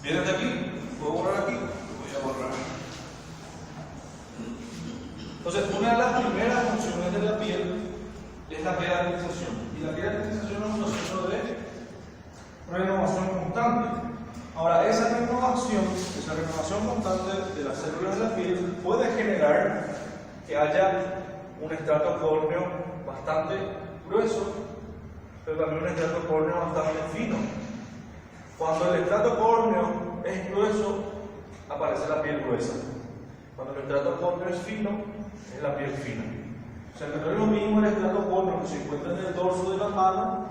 Vienen de aquí, puedo borrar aquí, voy a borrar. Entonces, una de las primeras funciones de la piel es la queratinización. Y la queratinización es un proceso de renovación constante. Ahora, esa renovación constante de las células de la piel puede generar que haya un estrato córneo bastante grueso, pero también un estrato córneo bastante fino. Cuando el estrato córneo es grueso, aparece la piel gruesa. Cuando el estrato córneo es fino, es la piel fina. O sea, que no es lo mismo el estrato córneo que se encuentra en el dorso de la mano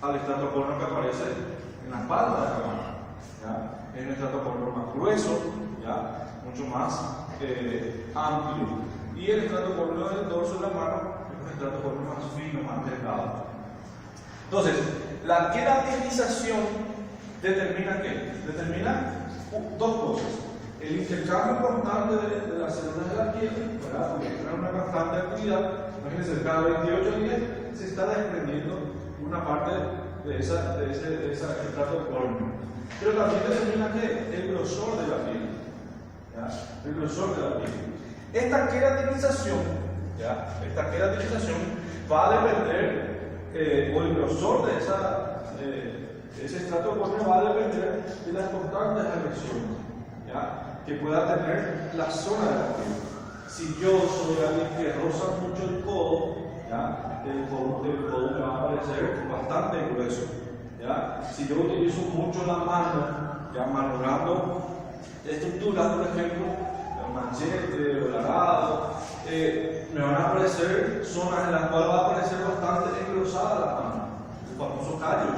al estrato córneo que aparece en la palma de la mano. ¿Ya? Es un estrato córneo más grueso, ¿ya? Mucho más amplio. Y el estrato córneo del dorso de la mano es un estrato córneo más fino, más delgado. Entonces, la queratinización determina ¿qué? Determina dos cosas. El intercambio constante de las células de la piel, ¿verdad? Porque tiene una constante actividad. Imagínense, cada 28 días se está desprendiendo una parte de ese estrato córneo. Pero también determina ¿qué? El grosor de la piel. ¿Ya? El grosor de la piel. Esta queratinización va a depender, o el grosor de ese estrato córneo va a depender de las constantes agresiones, ¿ya? Que pueda tener la zona de la piel. Si yo soy alguien que roza mucho el codo, ¿ya? El codo me va a parecer bastante grueso, ¿ya? Si yo utilizo mucho la mano, ya manejando estructuras, por ejemplo, el manchete o el arado, me van a aparecer zonas en las cuales va a aparecer bastante engrosada la mano, el famoso callo.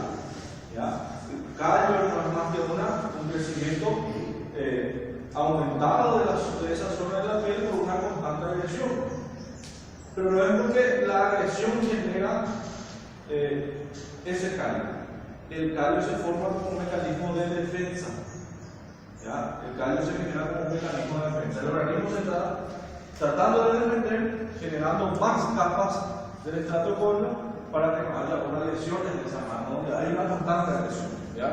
¿Ya? El callo no es más que un crecimiento aumentado de esa zona de la piel por una constante agresión. Pero no es porque la agresión genera ese callo. El callo se forma como un mecanismo de defensa. ¿Ya? El callo se genera como un mecanismo de defensa. El organismo se está tratando de defender, generando más capas del estrato córneo para que no haya una lesión en esa mano, donde hay una constante agresión. ¿Ya?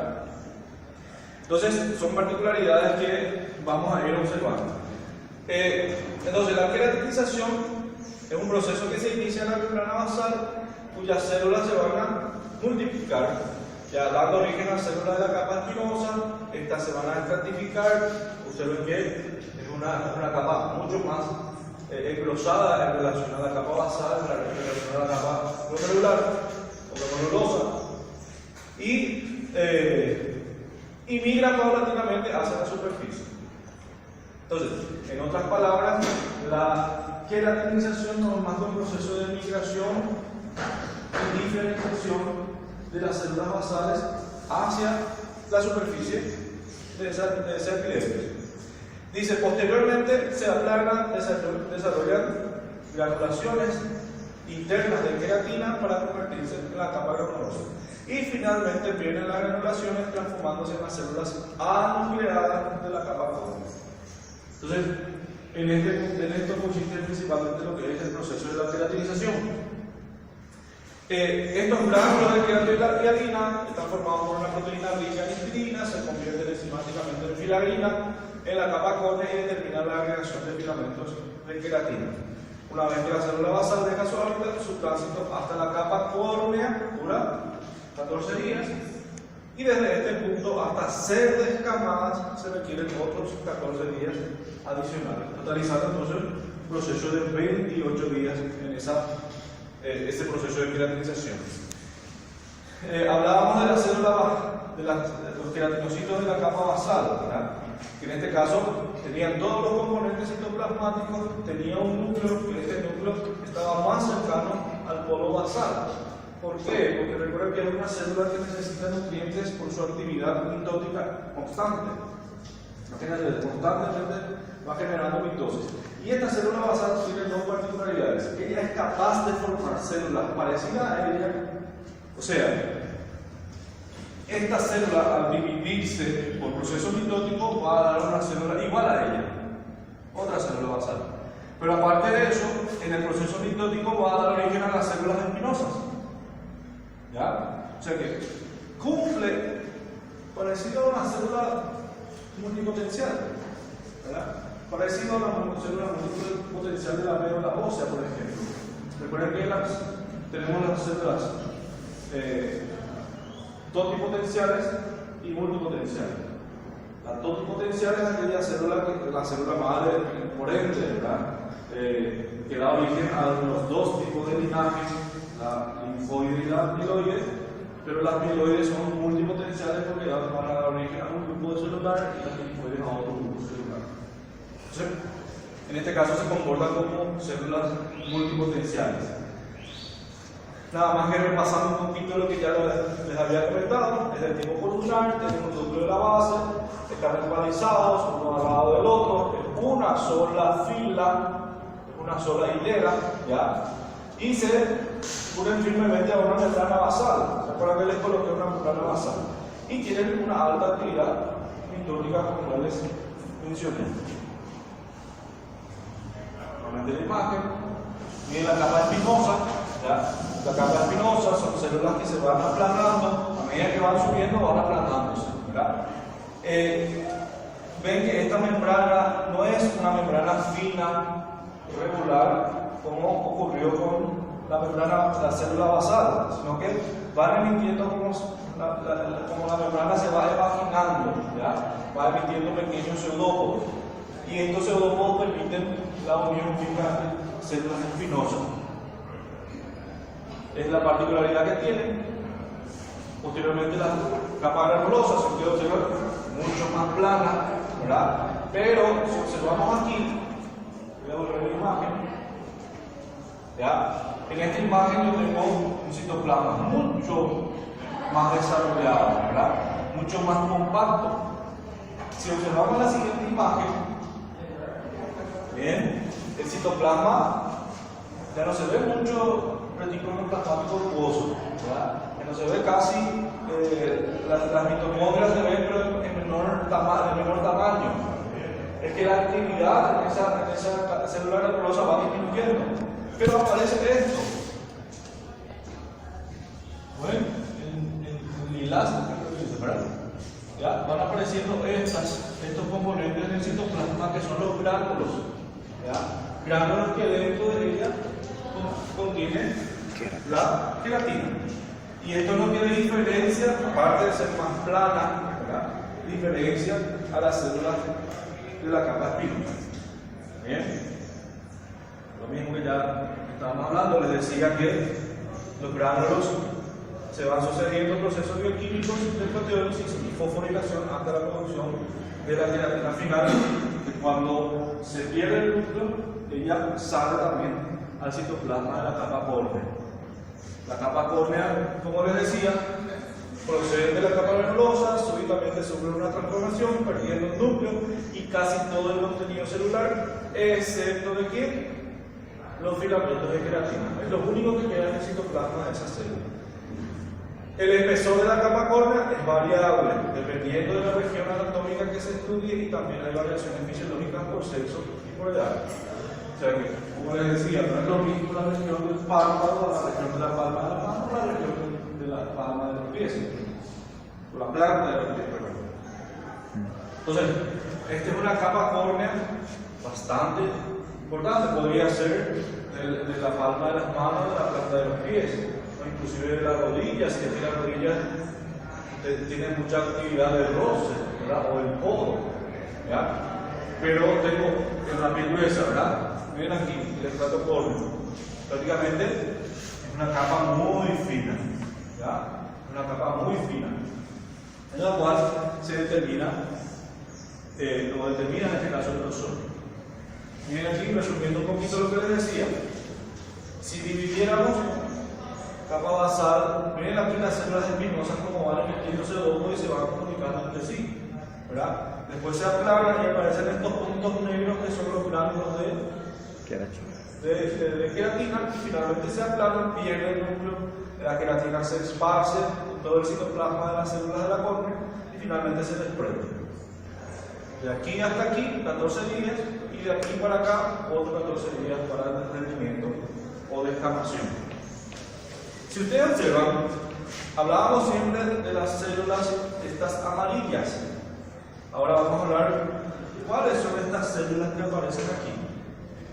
Entonces, son particularidades que vamos a ir observando. Entonces, la queratinización es un proceso que se inicia en la membrana basal, cuyas células se van a multiplicar, ya dando origen a células de la capa espinosa. Estas se van a estratificar. Observen que es una capa mucho más engrosada en relación a la capa basal, en relación a la capa glomerular o glomerulosa, y migra paulatinamente hacia la superficie. Entonces, en otras palabras, la queratinización no es más que un proceso de migración y diferenciación de las células basales hacia la superficie de ese epidermis. Dice, posteriormente se aplanan, desarrollan granulaciones internas de queratina para convertirse en la capa granulosa. Y finalmente vienen las granulaciones transformándose en las células anucleadas de la capa córnea. Entonces, en esto consiste principalmente lo que es el proceso de la queratinización. Estos gránulos de queratina están formados por una proteína rica en histidina, se convierten enzimáticamente en filagrina en la capa córnea y determinan la agregación de filamentos de queratina. Una vez que la célula basal deja su hábitat, su tránsito hasta la capa córnea dura 14 días, y desde este punto hasta ser descamadas se requieren otros 14 días adicionales, totalizando entonces un proceso de 28 días en este proceso de queratinización. Hablábamos de la célula, de los queratinocitos de la capa basal, ¿verdad? Que en este caso tenían todos los componentes citoplasmáticos, tenía un núcleo, que este núcleo estaba más cercano al polo basal. ¿Por qué? Porque recuerden que es una célula que necesita nutrientes por su actividad mitótica constante. Constantemente va generando mitosis. Y esta célula basal tiene dos particularidades. Ella es capaz de formar células parecidas a ella. O sea, esta célula al dividirse por proceso mitótico va a dar una célula igual a ella, otra célula basal. Pero aparte de eso, en el proceso mitótico va a dar origen a las células espinosas. ¿Ya? O sea que cumple parecido a una célula multipotencial, ¿verdad? Parecido a la célula multipotencial de la médula ósea, por ejemplo. Recuerden que tenemos las células totipotenciales y multipotenciales. La totipotencial es aquella célula, la célula madre, por ende, ¿verdad? Que da origen a los dos tipos de linajes, la linfoide y la amiloide, pero las amiloides son multipotenciales porque van a dar origen a un grupo de celular y las linfoides a otro grupo celular. Entonces, en este caso se comportan como células multipotenciales. Nada más que repasando un poquito lo que ya les había comentado, es del tipo columnar, tenemos el núcleo de la base, están rivalizados uno al lado del otro, es una sola fila, una sola hilera, ¿ya? Y se unen firmemente a una membrana basal. ¿Se acuerdan que les coloqué una membrana basal? Y tienen una alta actividad mitótica, como les mencioné. Nuevamente la imagen, miren la capa espinosa, ¿ya? La capa espinosa son células que se van aplanando, a medida que van subiendo van aplanándose, ¿verdad? Ven que esta membrana no es una membrana fina, regular, como ocurrió con la célula basal, sino que van emitiendo como la membrana se va evaginando, ¿ya? Va emitiendo pequeños pseudópodos, y estos pseudópodos permiten la unión fina de células espinosas. Es la particularidad que tienen. Posteriormente la capa granulosa se puede observar mucho más plana, ¿verdad? Pero si observamos aquí, voy a volver la imagen, ¿ya? En esta imagen yo tengo un citoplasma mucho más desarrollado, ¿verdad? Mucho más compacto. Si observamos la siguiente imagen, bien, el citoplasma ya no se ve mucho retículo plasmático rugoso, ¿verdad? Que no se ve casi, las mitocondrias se ven pero de menor tamaño. Es que la actividad en esa célula granulosa va disminuyendo, pero aparece esto. Bueno, en lilás, ¿verdad? ¿Ya? Van apareciendo estos componentes del citoplasma que son los gránulos, ¿ya? Gránulos que dentro de ella contienen la queratina. Y esto no tiene diferencia, aparte de ser más plana, ¿verdad? Diferencia a las células de la capa espinosa. Bien, lo mismo que ya estábamos hablando, les decía que los gránulos se van sucediendo procesos bioquímicos de proteólisis y fosforilación hasta la producción de la queratina final, que cuando se pierde el núcleo, ella sale también al citoplasma de la capa córnea. La capa córnea, como les decía, procede de la capa granulosa, súbitamente sufre una transformación, perdiendo el núcleo y casi todo el contenido celular, excepto de quién? Los filamentos de queratina. Es lo único que queda en el citoplasma de esa célula. El espesor de la capa córnea es variable, dependiendo de la región anatómica que se estudie, y también hay variaciones fisiológicas por sexo y por edad. O sea que, como les decía, no es lo mismo la región del párpado, la región de la palma de la mano, la región de la palma de los pies, o la planta de los pies, perdón. Entonces, esta es una capa córnea bastante importante, podría ser de la palma de las manos, de la planta de los pies, o inclusive de las rodillas, si las rodillas tienen mucha actividad de roce, ¿verdad? O el codo, ¿ya? Pero tengo una piel gruesa, ¿verdad? Miren aquí, el estrato córneo. Prácticamente es una capa muy fina, ¿ya? Una capa muy fina, en la cual se determina, lo determina en este caso el grosor. Miren aquí, resumiendo un poquito lo que les decía, si dividiéramos capa basal, miren aquí las células espinosas como van emitiendo pseudópodos y se van comunicando entre sí, ¿verdad? Después se aplanan y aparecen estos puntos negros que son los gránulos de queratina, y finalmente se aplanan, pierde el núcleo, la queratina se esparce en todo el citoplasma de las células de la córnea y finalmente se desprende. De aquí hasta aquí, 14 días, y de aquí para acá, otros 14 días para el desprendimiento o descamación. Si ustedes observan, hablábamos siempre de las células estas amarillas. Ahora vamos a hablar de cuáles son estas células que aparecen aquí.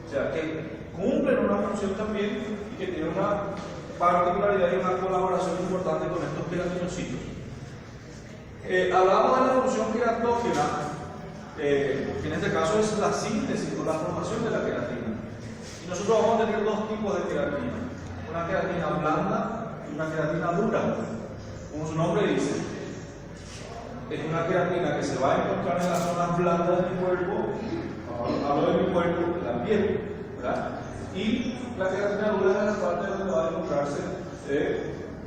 O sea, que cumplen una función también y que tienen una particularidad y una colaboración importante con estos queratinocitos. Hablamos de la función queratógena, que en este caso es la síntesis o la formación de la queratina. Y nosotros vamos a tener dos tipos de queratina: una queratina blanda y una queratina dura. Como su nombre dice, es una queratina que se va a encontrar en las zonas blandas del cuerpo, hablo de mi cuerpo, la piel, ¿verdad? Y la queratina dura es la parte donde va a encontrarse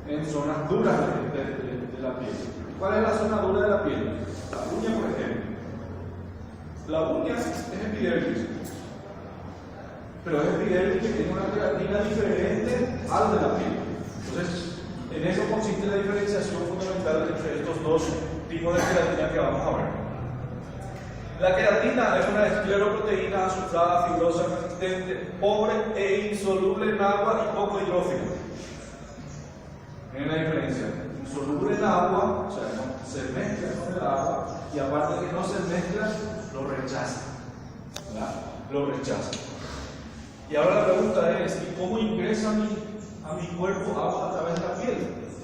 en zonas duras de la piel. ¿Cuál es la zona dura de la piel? La uña, por ejemplo. La uña es epidermis, pero es epidermis que tiene una queratina diferente al de la piel. Entonces, en eso consiste la diferenciación fundamental entre estos dos tipos de queratina que vamos a ver. La queratina es una escleroproteína azulada, fibrosa, resistente, pobre e insoluble en agua y poco hidrófila. Miren la diferencia. Insoluble en agua, o sea, no se mezcla con el agua, y aparte de que no se mezcla, lo rechaza. ¿Verdad? Lo rechaza. Y ahora la pregunta es: ¿y cómo ingresa a mi cuerpo agua a través de la piel?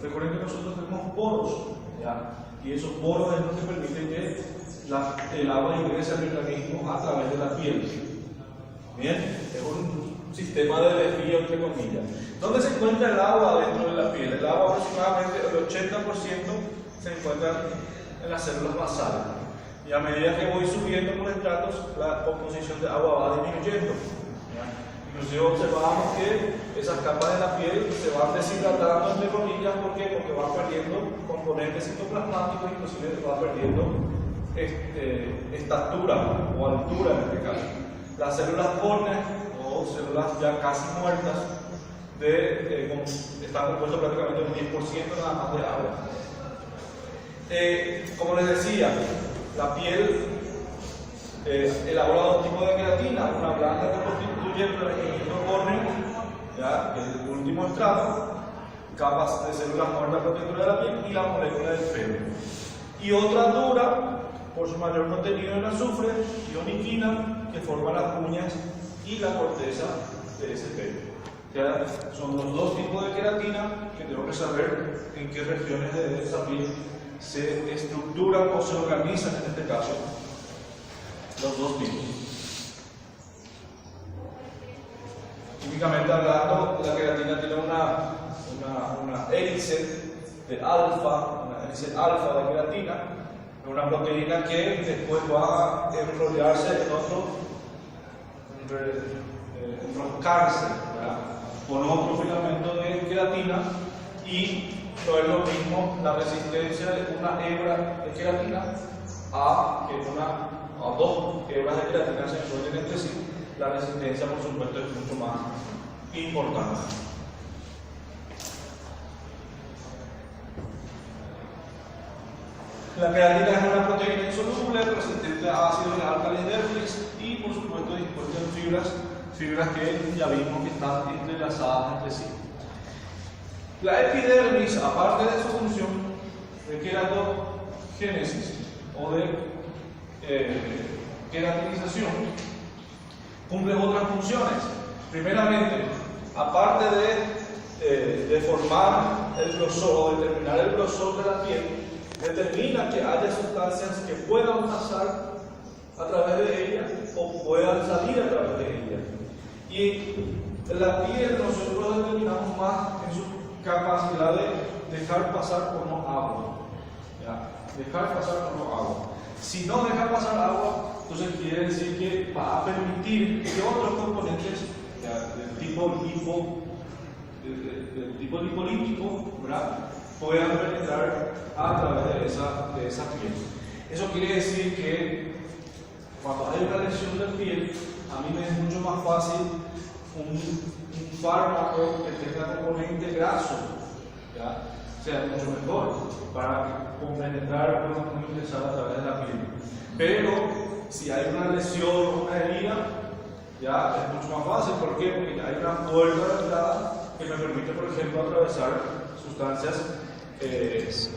Recuerden que nosotros tenemos poros, ¿ya? Y esos poros es lo que permiten que el agua ingrese al organismo a través de la piel. Bien, es un sistema de desvío entre comillas. ¿Dónde se encuentra el agua dentro de la piel? El agua, aproximadamente el 80% se encuentra en las células basales. Y a medida que voy subiendo por estratos, la composición de agua va disminuyendo. Inclusive observamos que esas capas de la piel se van deshidratando, entre comillas. ¿Por qué? Porque van perdiendo componentes citoplasmáticos, inclusive van perdiendo estatura o altura en este caso. Las células córneas o células ya casi muertas están compuestas prácticamente un 10% nada más de agua. Como les decía, la piel elabora dos tipos de queratina: una blanca que constituye el revestimiento córneo, ¿ya? Que es el último estrato, capas de células muertas protectoras de la piel y la molécula del pelo. Y otra dura, por su mayor contenido en azufre y oniquina, que forma las uñas y la corteza de ese pelo. O sea, son los dos tipos de queratina que tengo que saber en qué regiones de esa piel se estructuran o se organizan, en este caso, los dos tipos. Químicamente hablando, la queratina tiene una hélice de alfa, una hélice alfa de queratina, una proteína que después va a enrollarse en enroscarse con otro filamento de queratina, y no es lo mismo la resistencia de una hebra de queratina a dos hebras de queratina se enrollen entre sí. La resistencia, por supuesto, es mucho más importante. La queratina es una proteína insoluble, resistente a ácidos y álcalis débiles y, por supuesto, dispuesta en fibras que ya vimos que están entrelazadas entre sí. La epidermis, aparte de su función de queratogénesis o de queratinización, cumple otras funciones. Primeramente, aparte de formar el grosor o determinar el grosor de la piel, determina que haya sustancias que puedan pasar a través de ella o puedan salir a través de ella. Y la piel nosotros determinamos más en su capacidad de dejar pasar o no agua. ¿Ya? Dejar pasar o no agua. Si no deja pasar agua, entonces quiere decir que va a permitir que otros componentes del tipo lipolítico, ¿verdad?, puedan penetrar a través de esa piel. Eso quiere decir que cuando hay una lesión de piel, a mí me es mucho más fácil un fármaco que tenga componente graso, ¿ya?, sea mucho mejor para penetrar o ingresar a través de la piel. Pero si hay una lesión o una herida, ya es mucho más fácil. ¿Por qué? Porque hay una puerta de entrada que me permite, por ejemplo, atravesar sustancias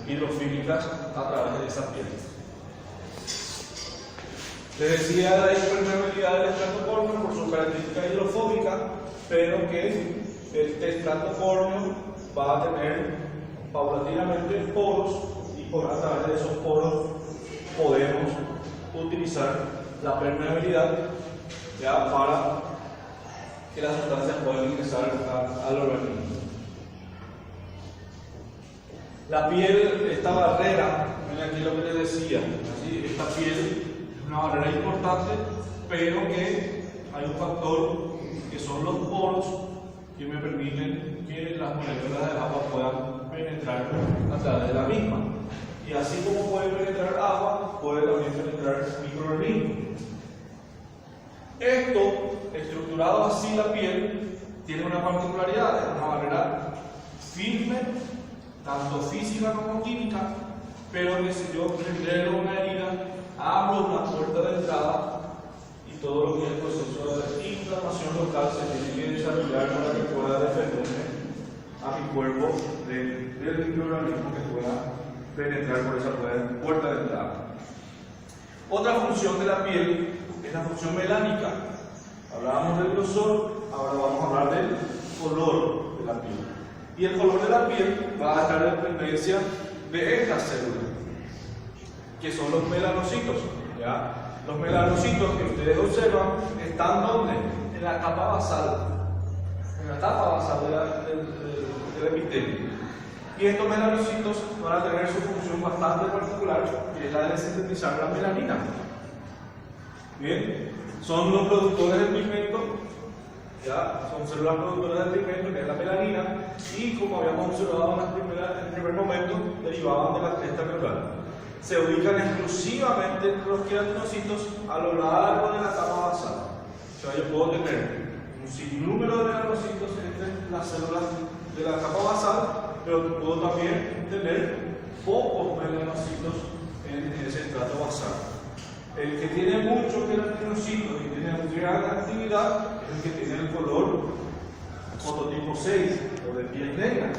hidrofílicas a través de esa piel. Les decía la impermeabilidad del estrato córneo por su característica hidrofóbica, pero que el estrato córneo va a tener paulatinamente poros y a través de esos poros podemos utilizar la permeabilidad ya para que las sustancias puedan ingresar al organismo. La piel, esta barrera, miren aquí lo que les decía, ¿sí? Esta piel es una barrera importante, pero que hay un factor que son los poros que me permiten que las moléculas de agua puedan penetrar a través de la misma. Y así como puede penetrar agua, puede también penetrar microorganismos. Esto, estructurado así la piel, tiene una particularidad, es una barrera firme, tanto física como química, pero que si yo prendo una herida, abro una puerta de entrada y todo lo que es el proceso de inflamación local se tiene que desarrollar para que pueda defenderme a mi cuerpo del microorganismo que pueda penetrar por esa puerta de entrada. Otra función de la piel es la función melánica. Hablábamos del grosor, ahora vamos a hablar del color de la piel. Y el color de la piel va a estar en dependencia de estas células, que son los melanocitos. ¿Ya? Los melanocitos que ustedes observan están ¿dónde? En la capa basal. En la capa basal del epitelio. Y estos melanocitos van a tener su función bastante particular, que es la de sintetizar la melanina. Bien, son los productores del pigmento, ya, son células productoras del pigmento, que es la melanina, y como habíamos observado en el primer momento, derivaban de la cresta neural. Se ubican exclusivamente entre los queratinocitos a lo largo de la capa basal. O sea, yo puedo tener un sinnúmero de melanocitos entre las células de la capa basal, pero puedo también tener pocos melanocitos en ese estrato basal. El que tiene muchos queratinocitos y tiene gran actividad es el que tiene el color fototipo 6 o de piel negra.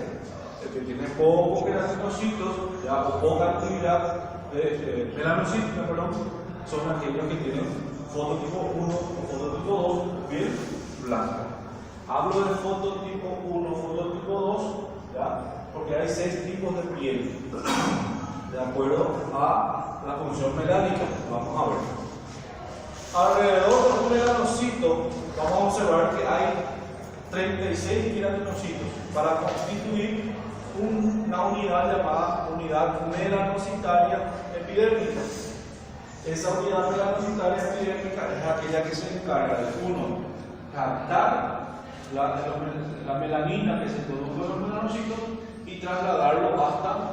El que tiene pocos queratinocitos o poca actividad melanocitos, son aquellos que tienen fototipo 1 o fototipo 2 piel blanca. Hablo de fototipo 1 o fototipo 2, ¿ya? Porque hay 6 tipos de piel, de acuerdo a la función melánica. Vamos a ver. Alrededor de un melanocito, vamos a observar que hay 36 queratinocitos para constituir una unidad llamada unidad melanocitaria epidérmica. Esa unidad melanocitaria epidérmica es aquella que se encarga de, uno, captar la melanina que se produce en los melanocitos y trasladarlo hasta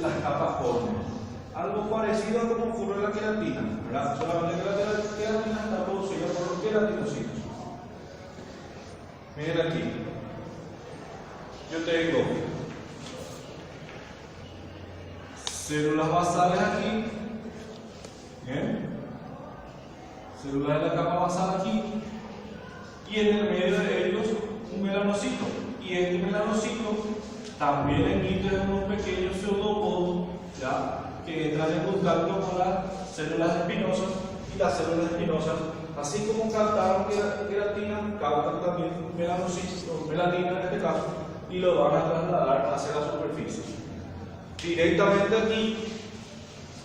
las capas córneas. Algo parecido a como ocurre en la queratina, ¿verdad? Solamente que la queratina está producida por los queratinocitos. Miren aquí. Yo tengo células basales aquí, ¿bien? Células de la capa basal aquí, y en el medio de ellos un melanocito. Y este melanocito también emite unos pequeños pseudópodos, ¿ya?, que entran en contacto con las células espinosas, y las células espinosas, así como captaron queratina, captan también melanocitos, melanina en este caso, y lo van a trasladar hacia la superficie. Directamente aquí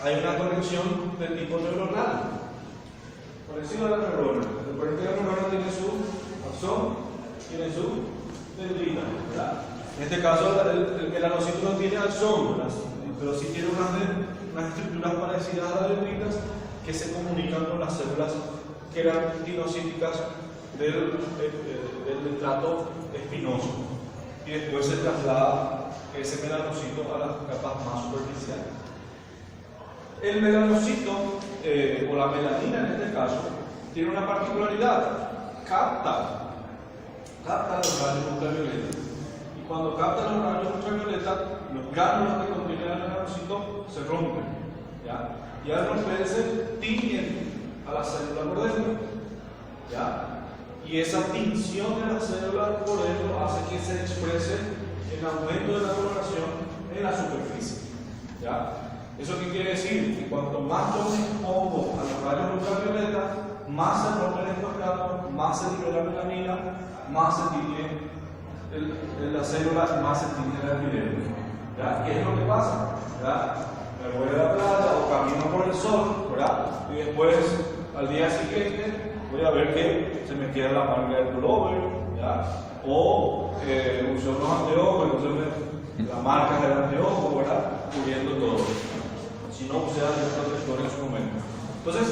hay una conexión de tipo neuronal. Parecido a la neurona. Recuerden que la neurona tiene su axón, tiene su dendrita, ¿verdad? En este caso el melanocito no tiene axón, pero sí tiene unas estructuras parecidas a las dendritas que se comunican con las células queratinocíticas del estrato espinoso, y después se traslada ese melanocito a las capas más superficiales. El melanocito, o la melanina en este caso, tiene una particularidad: capta los rayos ultravioleta. Y cuando capta los rayos ultravioleta, los gránulos que contienen el melanocito se rompen, ¿ya? Y al romperse, tiñen a la célula por dentro, ¿ya? Y esa tinción de la célula por dentro hace que se exprese en aumento de la coloración en la superficie. ¿Ya? ¿Eso qué quiere decir? Que cuanto más yo me expongo a los rayos ultravioleta, más se rompen estos gránulos, más se libera melanina, más se tiñe la célula, más se tiñe la epidermis. ¿Ya? ¿Qué es lo que pasa? ¿Ya? Me voy a la playa o camino por el sol, ¿verdad? Y después, al día siguiente, voy a ver que se me queda la marca del pullover, ¿ya? O usé unos anteojos, entonces la marca del anteojo, ¿verdad? Cubriendo todo. Si no usé algún protector en su momento. Entonces,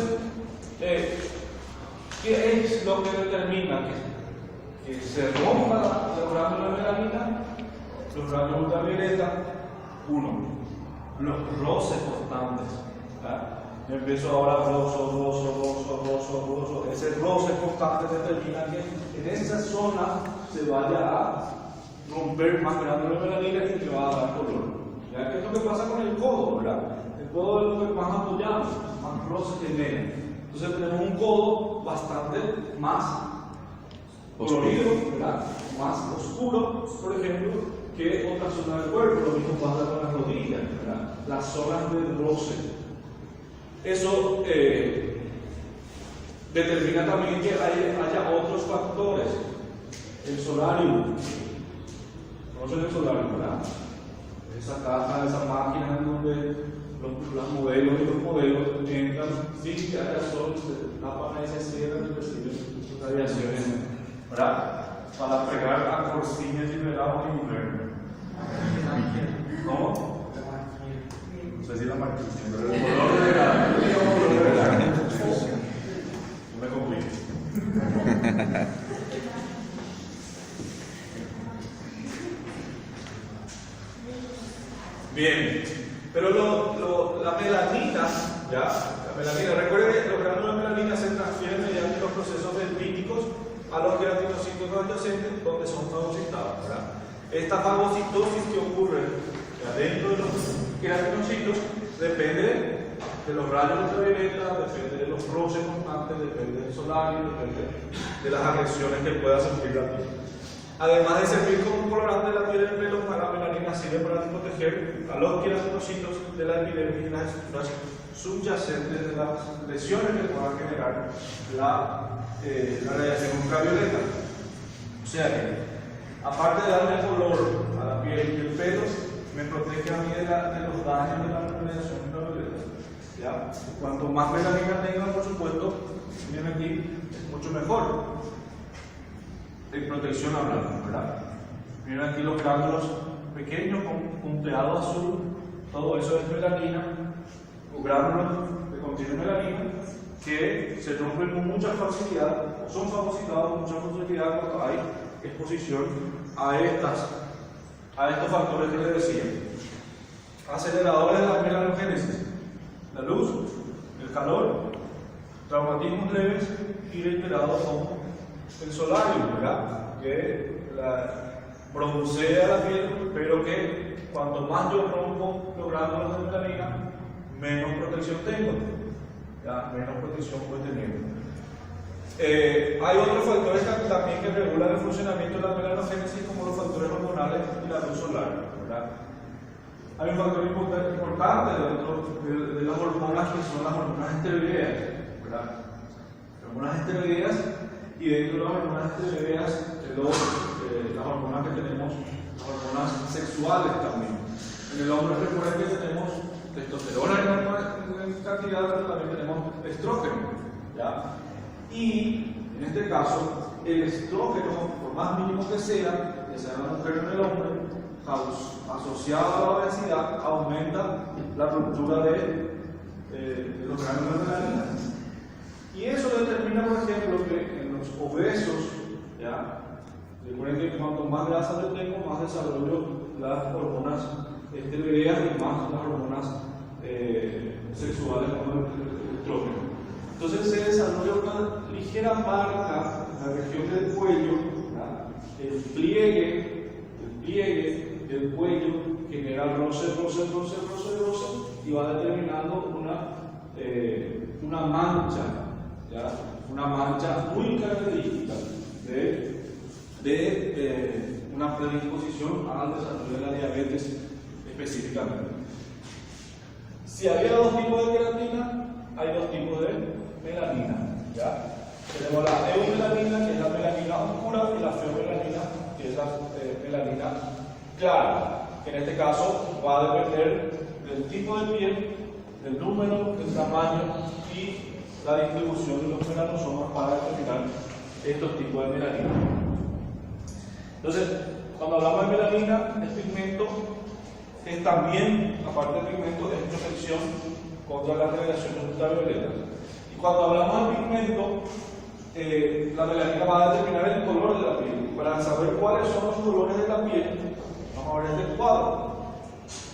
¿qué es lo que determina que se rompa la glándula de melanina? Los rayos ultravioleta. Uno, los roces constantes. ¿Ya? Yo empiezo ahora roso. Ese roce constante determina que en esa zona se vaya a romper más glándula de melanina y que va a dar color. ¿Ya? ¿Qué es lo que pasa con el codo? ¿Verdad? El codo es lo que más apoyamos, más roce genera. Entonces tenemos un codo bastante más colorido, ¿verdad? Más oscuro, por ejemplo, que otra zona del cuerpo. Lo mismo pasa con las rodillas, ¿verdad? Las zonas de roce. Eso determina también que haya otros factores. El solarium. ¿Conocen el solarium, verdad? Esa caja, esa máquina en donde los modelos y los modelos entran sin que haya sol, se tapan y se cierran y reciben radiaciones, ¿verdad? Para pegar a corcines liberados en invierno. ¿Cómo? No sé si la marquilla, pero el color de verano. No me complique. Bien, pero la melanina, ¿ya? La melanina, recuerden que los gránulos de melanina se transfieren mediante los procesos dendríticos a los queratinocitos adyacentes donde son fagocitados, ¿verdad? Esta fagocitosis que ocurre dentro de los queratinocitos depende de los rayos ultravioleta, depende de los roces constantes, depende del solario, depende de las agresiones que pueda sufrir la piel. Además de servir como colorante de la piel del pelo, la melanina sirve para proteger a los queratinocitos de la epidermis y las estructuras subyacentes de las lesiones que puedan generar la radiación ultravioleta. O sea que, aparte de darle color a la piel y el pelo, me protege a mí de los daños de la radiación ultravioleta. ¿Ya? Cuanto más melanina tenga, por supuesto, miren aquí, es mucho mejor. De protección hablando, ¿verdad? Miren aquí los gránulos pequeños con punteado azul, todo eso es melanina, o gránulos que contienen melanina, que se rompen con mucha facilidad, o son fagocitados con mucha facilidad cuando hay exposición a estos factores que les decía. Aceleradores de la melanogénesis, la luz, el calor, traumatismos leves y reiterados como el solarium, ¿verdad? Que bronceea la piel, pero que cuanto más yo rompo los gránulos de melanina, menos protección tengo, ¿ya? Menos protección voy teniendo. Hay otros factores también que regulan el funcionamiento de la melanogénesis, como los factores hormonales y la luz solar, ¿verdad? Hay un factor importante dentro de las hormonas que son las hormonas esteroideas, ¿verdad? Las hormonas esteroideas. Y dentro de las hormonas esteroideas, las hormonas que tenemos, las hormonas sexuales también. En el hombre recuerden que tenemos testosterona en cantidad, pero también tenemos estrógeno, ¿ya? Y en este caso, el estrógeno, por más mínimo que sea, ya sea en la mujer o en el hombre, asociado a la obesidad, aumenta la ruptura de los gránulos de melanina. Y eso determina, por ejemplo, que en los obesos, ¿ya? Recuerden que cuanto más grasa yo tengo, más desarrollo las hormonas esteroideas y más las hormonas sexuales como el estrógeno. Entonces se desarrolla una ligera marca en la región del cuello, ¿ya? El pliegue del cuello genera roce y va determinando una mancha, ¿ya? Una mancha muy característica de una predisposición al desarrollo de la diabetes específicamente. Si había dos tipos de queratina, hay dos tipos de melanina. ¿Ya? Tenemos la eumelanina, que es la melanina oscura, y la feomelanina, que es la melanina clara, que en este caso va a depender del tipo de piel, del número, del tamaño y la distribución de los melanosomas para determinar estos tipos de melanina. Entonces, cuando hablamos de melanina, el pigmento es también, aparte del pigmento, es protección contra las radiaciones ultravioletas. Y cuando hablamos de pigmento, la melanina va a determinar el color de la piel. Y para saber cuáles son los colores de la piel, vamos a ver este cuadro.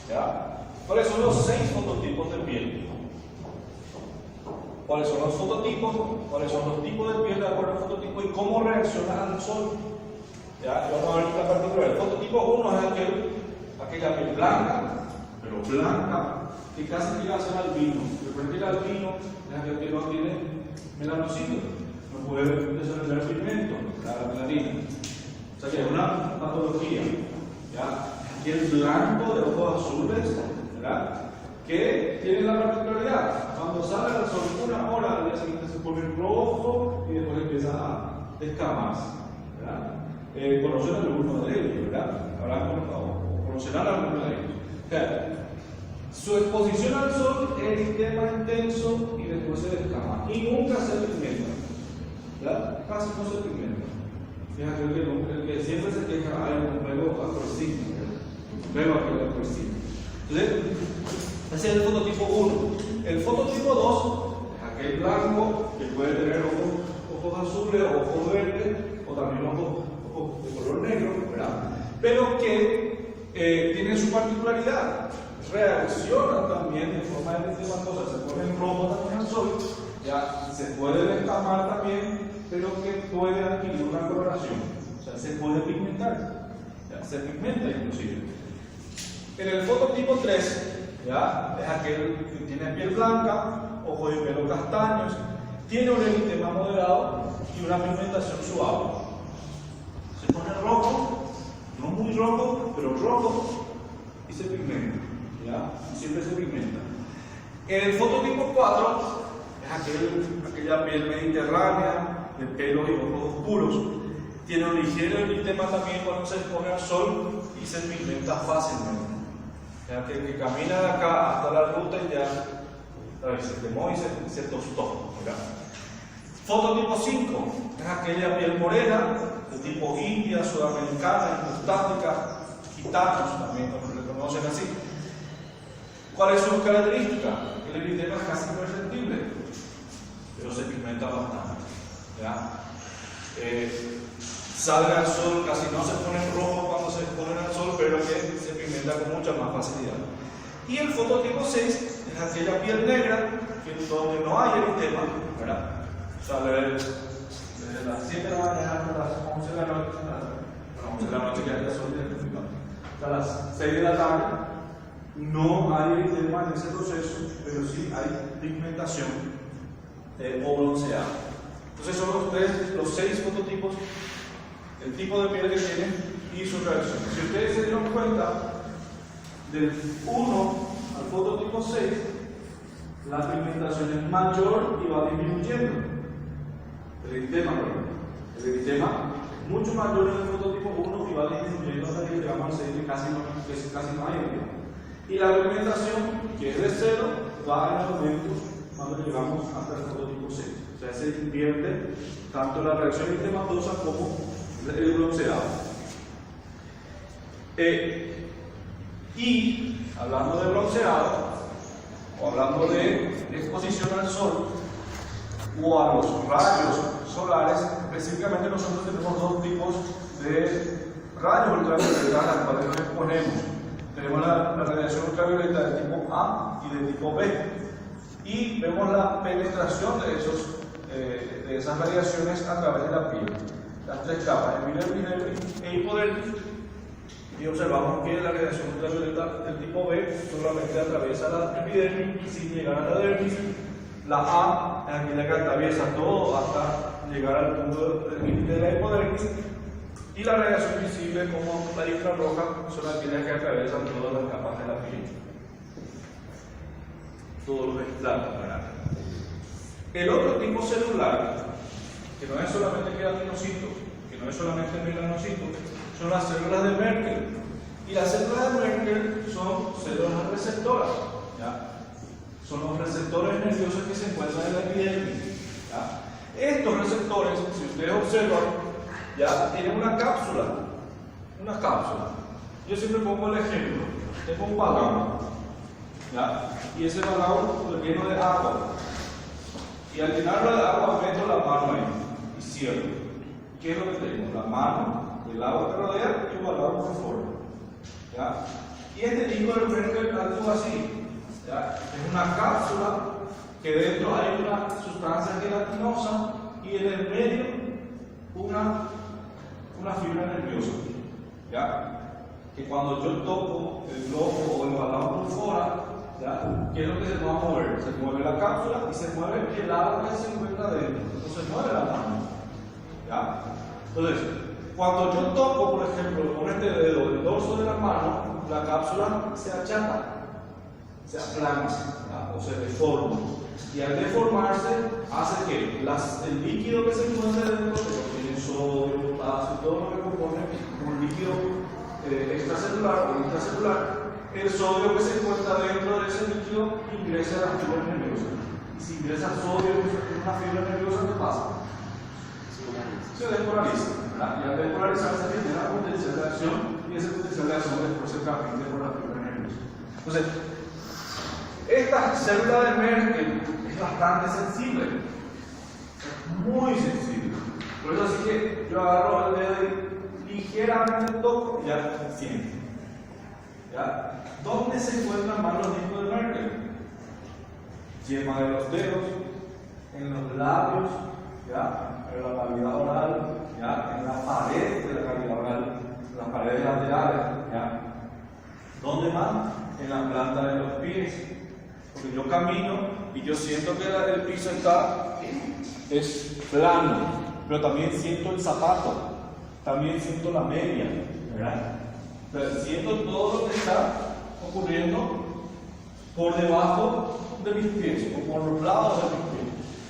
¿Ya? ¿Cuáles son los 6 fototipos de piel? ¿Cuáles son los fototipos? ¿Cuáles son los tipos de piel de acuerdo al fototipo? ¿Y cómo reaccionan al sol? ¿Ya? Y vamos a ver la particular. El fototipo 1 es aquella piel blanca, pero blanca, que casi llega a ser albino. Recuerden que el albino es aquel que no tiene melanocitos, no puede desarrollar pigmento, la melanina. O sea que es una patología. ¿Ya? Aquí el blanco de ojos azules, ¿verdad? Que tiene la particularidad, cuando sale al sol una hora, al día siguiente se pone rojo y después empieza a descamarse, ¿verdad? Conocen a algunos de ellos, ¿verdad? Conocerán a algunos de ellos. O sea, su exposición al sol es eritema intenso y después se descama. Y nunca se pigmenta, ¿verdad? Casi no se pigmenta. Fíjate el que siempre se queja, hay un pelo atorcino, un pelo atorcino. Entonces, ese es el fototipo 1. El fototipo 2 es aquel blanco que puede tener ojos azules, ojos verdes o también ojos de color negro, ¿verdad? Pero que tiene su particularidad. Reaccionan también de forma eritematosa, se ponen rojos también al sol, ya se puede descamar también, pero que puede adquirir una coloración, o sea, se puede pigmentar, ya se pigmenta inclusive. En el fototipo 3, ¿ya? Es aquel que tiene piel blanca, ojos y pelo castaños, tiene un eritema moderado y una pigmentación suave. Se pone rojo, no muy rojo, pero rojo, y se pigmenta. ¿Ya? Siempre se pigmenta. En el fototipo 4 es aquella piel mediterránea, de pelos y ojos oscuros. Tiene un ligero eritema también cuando se expone al sol y se pigmenta fácilmente. Ya que camina de acá hasta la ruta y ya se quemó y se tostó. ¿Verdad? Fototipo 5 es aquella piel morena, de tipo india, sudamericana, incrustática, gitanos también, como le conocen así. ¿Cuál es su característica? El eritema es casi imperceptible, pero se pigmenta bastante. ¿Ya? Sale al sol, casi no se pone rojo cuando se exponen al sol, pero que se pigmenta con mucha más facilidad. Y el fototipo 6 es aquella piel negra, donde no hay eritema, ¿verdad? Sale desde las 7 de la mañana hasta las 11 de la noche, 11 de la noche ya hay sol, hasta las 6 de la tarde. No hay eritema en ese proceso, pero sí hay pigmentación o bronceado. Entonces son los 6 fototipos, el tipo de piel que tienen y su reacción. Si ustedes se dieron cuenta, del 1 al fototipo 6, la pigmentación es mayor y va disminuyendo. El eritema es mucho mayor en el fototipo 1 y va disminuyendo hasta que llegamos al 6 que casi no hay eritema. Y la pigmentación, que es de 0, va en aumento cuando llegamos hasta el fototipo 6. O sea, se invierte tanto la reacción eritematosa como el bronceado. Y hablando de bronceado, o hablando de exposición al sol, o a los rayos solares, específicamente nosotros tenemos dos tipos de rayos ultravioleta a los cuales nos exponemos. Tenemos la radiación ultravioleta de tipo A y de tipo B. Y vemos la penetración de esas radiaciones a través de la piel. Las 3 capas, epidermis e hipodermis. Y observamos que la radiación ultravioleta del tipo B solamente atraviesa la epidermis sin llegar a la dermis. La A es aquella que atraviesa todo hasta llegar al punto del límite de la hipodermis. Y la radiación visible, como la infrarroja, son aquellas que atraviesan todas las capas de la piel. Todos los estratos, ¿verdad? El otro tipo celular, que no es solamente queratinocitos, que no es solamente melanocitos, son las células de Merkel. Y las células de Merkel son células receptoras, ¿ya? Son los receptores nerviosos que se encuentran en la epidermis, ¿ya? Estos receptores, si ustedes observan, ya tienen una cápsula. Yo siempre pongo el ejemplo. Tengo un balón, ¿ya? Y ese balón lo lleno de agua. Y al llenarlo de agua meto la mano ahí y cierro. ¿Qué es lo que tengo? La mano, el agua que rodea y un balón por fuera, ¿ya? Y este disco de Merkel actúa así, ¿ya? Es una cápsula que dentro hay una sustancia gelatinosa y en el medio una fibra nerviosa, ¿ya? Que cuando yo toco el globo o el balón por fuera, ¿ya? ¿Qué es lo que se va a mover? Se mueve la cápsula y se mueve el agua que se encuentra dentro. Entonces se mueve la mano, ¿ya? Entonces, cuando yo toco, por ejemplo, con este dedo el dorso de la mano, la cápsula se achata, se aplana, ¿ya? O se deforma. Y al deformarse, hace que el líquido que se encuentra dentro, que tiene sodio, potasio, todo lo que compone un líquido extracelular o intracelular, el sodio que se encuentra dentro de ese líquido ingresa a las fibras nerviosas. Y si ingresa sodio en una fibra nerviosa, ¿qué pasa? Se despolariza, ¿verdad? Y al despolarizarse genera potencial de acción y ese potencial de acción después se transmite por la fibra nerviosa. Entonces, esta célula de Merkel es bastante sensible, es muy sensible. Por eso así que yo agarro el dedo y ligeramente toco y ya siento. ¿Ya? ¿Dónde se encuentran más los discos de Merkel? Yema de los dedos, en los labios, ¿ya? En la cavidad oral, ¿ya? En la pared de la cavidad oral, en las paredes laterales, ¿ya? ¿Dónde más? En la planta de los pies. Porque yo camino y yo siento que el piso es plano, pero también siento el zapato, también siento la media, ¿verdad? Pero siento todo lo que está ocurriendo por debajo de mis pies o por los lados de mis pies.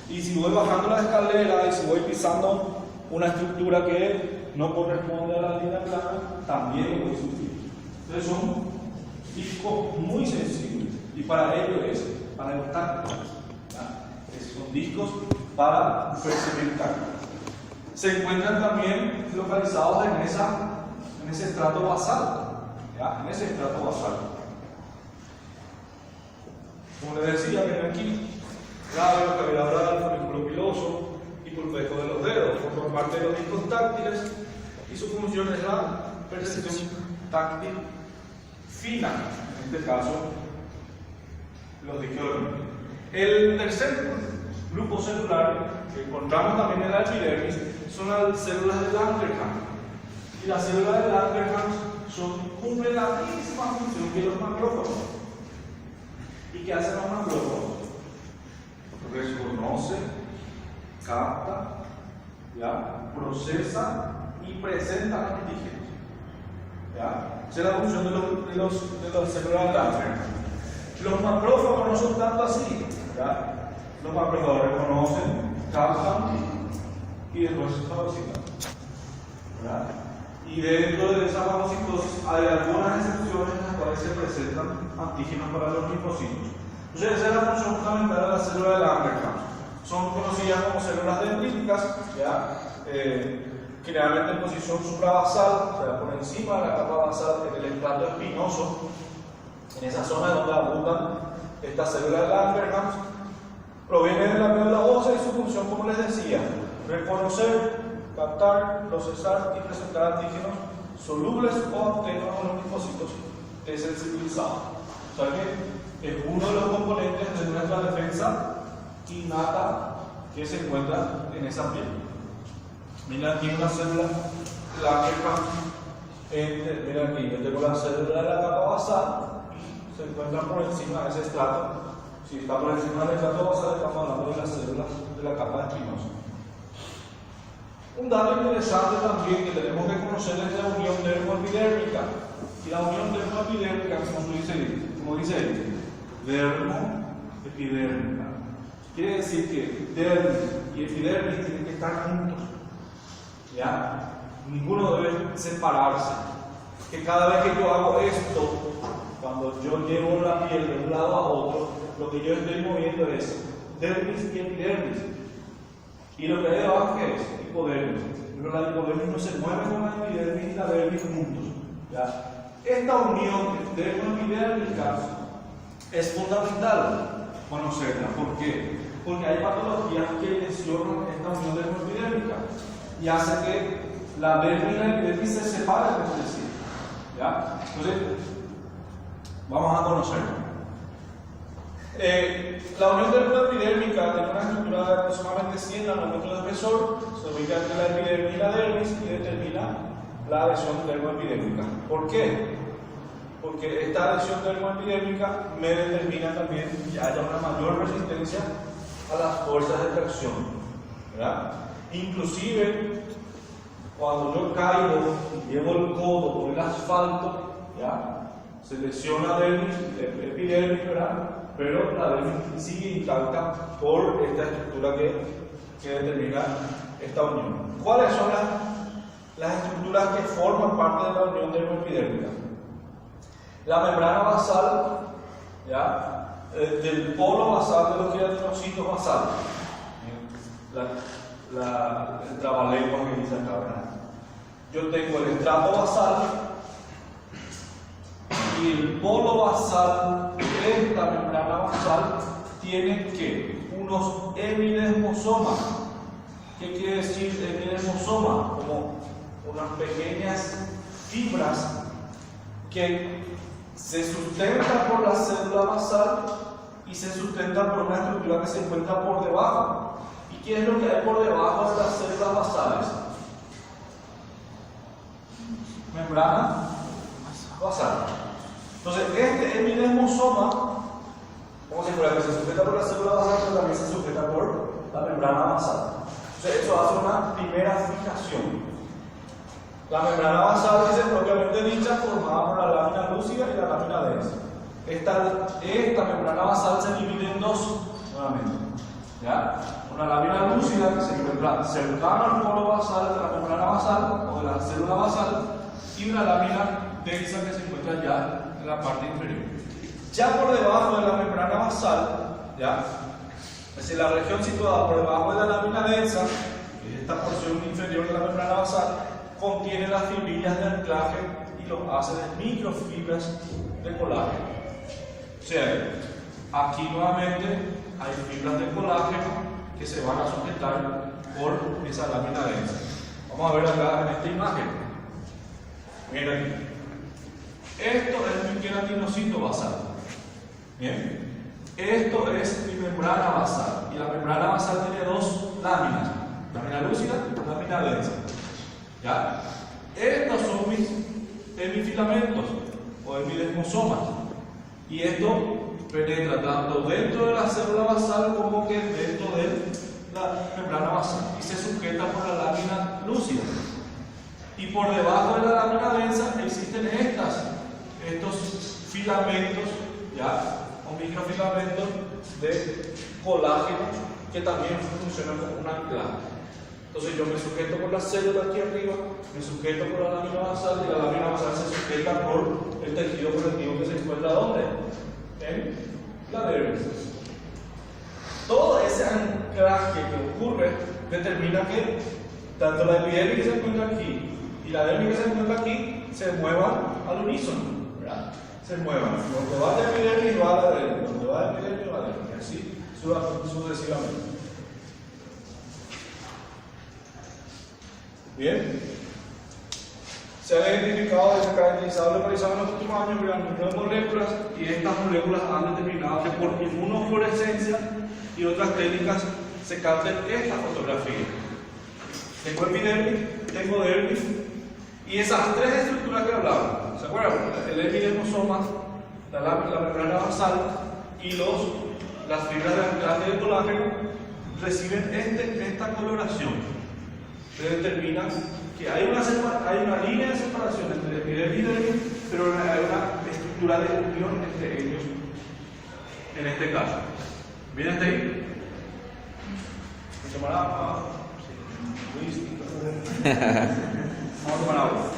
Y si voy bajando la escalera y si voy pisando una estructura que no corresponde a la línea plana, también lo voy a sufrir. Entonces son discos muy sensibles. Y para ello es para el tacto. Son discos para percibir tacto. Se encuentran también localizados en ese estrato basal. ¿Ya? En ese estrato basal. Como les decía, ven aquí, labio, cavidad oral, folículo piloso y pulpejo de los dedos. Forman parte de los discos táctiles y su función es la percepción táctil fina. En este caso, los discos. El tercer grupo celular que encontramos también en la epidermis son las células de Langerhans. Y las células de Langerhans cumplen la misma función que los macrófagos. ¿Y qué hacen los macrófagos? Reconoce, capta, ¿ya? Procesa y presenta antígenos. ¿Ya? Esa es la función de las células de Langerhans. Los macrófagos no son tanto así, ¿ya? Los macrófagos reconocen, captan y después fagocitan, ¿verdad? Y dentro de esa fagocitosis hay algunas excepciones en las cuales se presentan antígenos para los linfocitos. Entonces esa es la función fundamental de la célula de Langerhans. Son conocidas como células dendríticas, ¿ya? Generalmente en posición suprabasal, o sea, por encima de la capa basal, en el estrato espinoso. En esa zona donde abundan estas células de Langerhans, provienen de la médula ósea y su función, como les decía, reconocer, captar, procesar y presentar antígenos solubles o tenues a los linfocitos desensibilizados. O sea que es uno de los componentes de nuestra defensa innata que se encuentra en esa piel. Mira aquí una célula Langerhans, mira aquí, yo tengo la célula de la capa basal. Se encuentran por encima de ese estrato. Si está por encima del estrato basal, estamos hablando de las células de la capa espinosa. Un dato interesante también que tenemos que conocer es la unión dermoepidérmica. Y la unión dermoepidérmica, como dice ahí, dermoepidérmica. Quiere decir que dermis y epidermis tienen que estar juntos. ¿Ya? Ninguno debe separarse. Que cada vez que yo hago esto, cuando yo llevo la piel de un lado a otro, lo que yo estoy moviendo es dermis y epidermis. Y lo que hay debajo, ¿qué es? Hipodermis. Pero la hipodermis no se mueve con la epidermis y la dermis juntos. ¿Ya? Esta unión dermoepidérmica es fundamental conocerla. ¿Por qué? Porque hay patologías que lesionan esta unión dermoepidérmica y hace que la dermis y la epidermis se separen entre sí. ¿Ya? Entonces, vamos a conocerlo. La unión dermoepidérmica tiene una estructura de aproximadamente 100 nanómetros de espesor, se ubica entre la epidermis y la dermis y determina la adhesión dermoepidérmica. ¿Por qué? Porque esta adhesión dermoepidérmica me determina también que haya una mayor resistencia a las fuerzas de tracción. ¿Verdad? Inclusive, cuando yo caigo y llevo el codo por el asfalto, ¿ya? Se lesiona dermis, epidermis, ¿verdad? Pero la dermis sigue intacta por esta estructura que determina esta unión. ¿Cuáles son las estructuras que forman parte de la unión dermoepidérmica? La membrana basal, ¿ya? Del polo basal de los queratinocitos basales. El trabalengua que dice acá, ¿verdad? Yo tengo el estrato basal y el polo basal de esta membrana basal tiene que unos hemidesmosomas. ¿Qué quiere decir hemidesmosoma? Como unas pequeñas fibras que se sustentan por la célula basal y se sustentan por una estructura que se encuentra por debajo. ¿Y qué es lo que hay por debajo de las células basales? Membrana basal. Entonces, este hemidesmosoma, como se puede, que se sujeta por la célula basal, pero también se sujeta por la membrana basal. Entonces, eso hace una primera fijación. La membrana basal es propiamente dicha, formada por la lámina lúcida y la lámina densa. Esta membrana basal se divide en dos, nuevamente. ¿Ya? Una lámina lúcida que se encuentra cercana al polo basal de la membrana basal o de la célula basal, y una lámina densa que se encuentra ya en la parte inferior. Ya por debajo de la membrana basal, ¿ya? Es decir, la región situada por debajo de la lámina densa, que es esta porción inferior de la membrana basal, contiene las fibrillas de anclaje y los hace de microfibras de colágeno. O sea, aquí nuevamente hay fibras de colágeno que se van a sujetar por esa lámina densa. Vamos a ver acá en esta imagen. Miren aquí. Esto es mi queratinocito basal. Bien. Esto es mi membrana basal. Y la membrana basal tiene dos láminas: lámina lúcida y lámina densa. ¿Ya? Estos son mis hemifilamentos o hemidesmosomas. Y esto penetra tanto dentro de la célula basal como que dentro de la membrana basal y se sujeta por la lámina lúcida. Y por debajo de la lámina densa existen estos filamentos, ¿ya? O microfilamentos de colágeno que también funcionan como un anclaje. Entonces yo me sujeto por la célula aquí arriba, me sujeto por la lámina basal y la lámina basal se sujeta por el tejido conectivo que se encuentra ¿dónde? En la dermis. Todo ese anclaje que ocurre determina que tanto la epidermis que se encuentra aquí y la dermis que se encuentra aquí se muevan al unísono, ¿verdad? Se muevan. Donde va la epidermis va a la dermis, donde va la epidermis va a la dermis, y así sucesivamente. Bien. Se han identificado, caracterizado y localizado en los últimos años gran número de moléculas, y estas moléculas han determinado que por inmunofluorescencia y otras técnicas se capten esta fotografía. Tengo epidermis, tengo dermis, y esas tres estructuras que hablamos, ¿se acuerdan? El epidesmosoma, la membrana basal y las fibras de anclaje de colágeno reciben esta coloración. se determina que hay una línea de separación entre epidermis y dermis, pero hay una estructura de unión entre ellos en este caso. ¿Bien hasta ahí? ¿Me tomará agua? Sí. Muy distinto. Vamos a tomar agua.